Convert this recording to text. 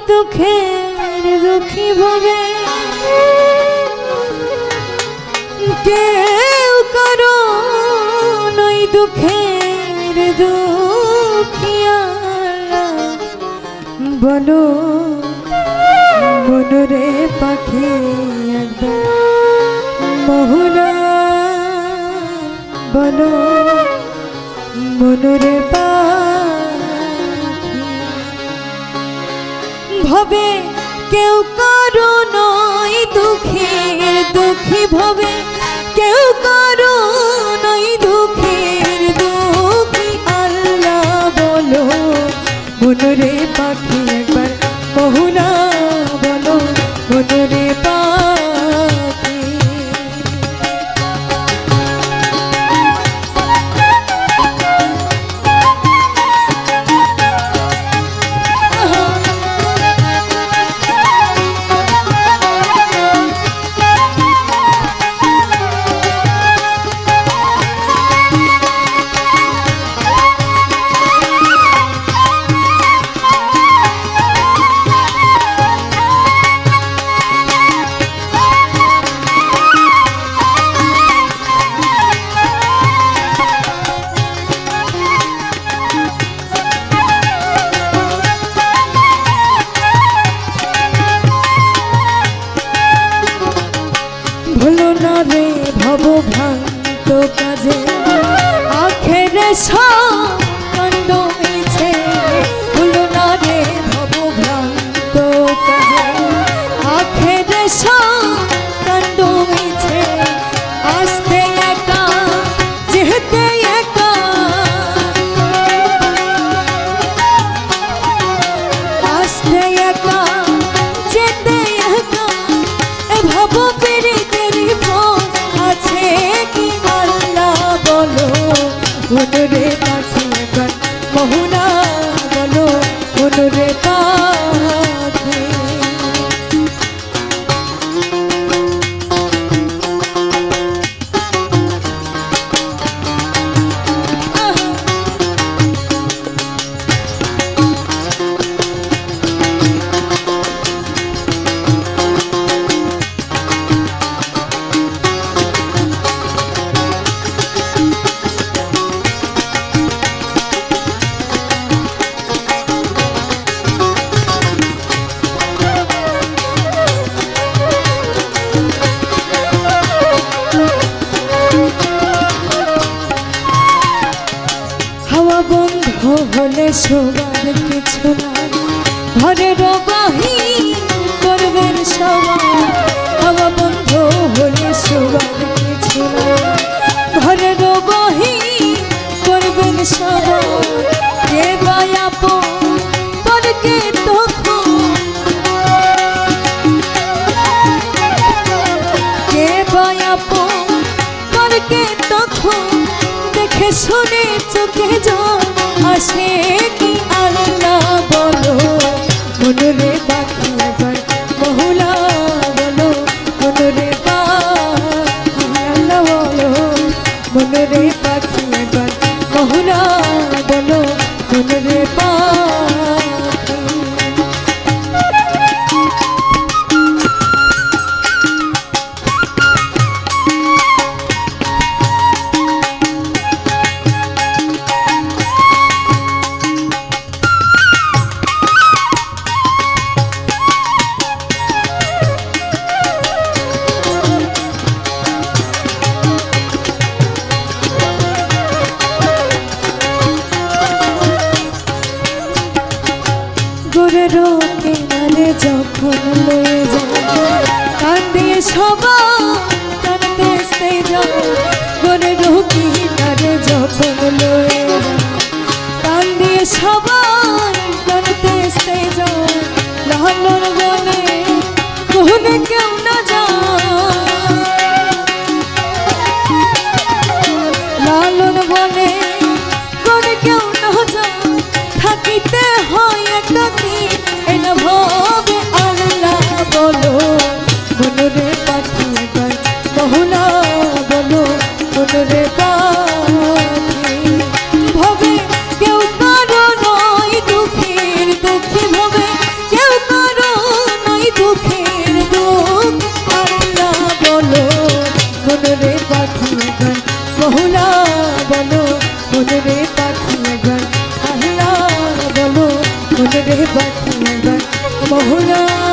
দুঃখের দুঃখী ভবে কেউ করো নই দুঃখের দুঃখিয়া বলো মনরে পাখি একবার মহুরা বলো মনরে পাখি ভবে কেউ কারো নয় দুঃখের দুঃখী ভবে কেউ কারো নয় দুঃখের দুঃখী আল্লাহ বলো মনরে পাখি একবার মহুরা বলো মনরে পাখি ভুলো না রে ভব ভ্রান্ত কাজে আখেরে কাণ্ড মিছে ভুলো না রে ভব ভ্রান্ত কাজে আখেরে কাণ্ড মিছে আসতে একা যেতে একা আসতে একা যেতে একা ভব পেরে আছে কি আল্লাহ বলো মনরে পাখি একবার মহুনা বলো মনরে পাখি বন্ধ হলে সবার কিছু নাই ঘরের বাহি করবেন সবাই হাওয়া বন্ধ হলে সবার কিছু নাই ঘরের বাহি করবেন সবাই কে বায়াপ পরকে তখন কে বায়াপ পরকে তখন দেখে শুনে চোখে জল আসে কি আল্লাহ বলো মনরে পাখি একবার মহুলা বলো মনরে পাখি আল্লাহ বলো মনরে পাখি একবার মহুলা বলো মনরে পাখি গোরেরও কিনারে যখন লয়ে যায় কান্দে সবাই কান্দতে সে যায় গোরেরও কিনারে যখন লয়ে যায় কান্দে সবাই কান্দতে সে যায় লালন বলে কোনে কেউ না যায় লালন বলে কোনে কেউ না যায় থাকিতে হয় একাকি এনা ভাবে আল্লাহ বলো মনরে পাখি একবার মহুলা বলো মনরে পাখি ভবে কেউ কারো নয় দুঃখের দুঃখী ভবে কেউ রে পাখি এবার মহুরা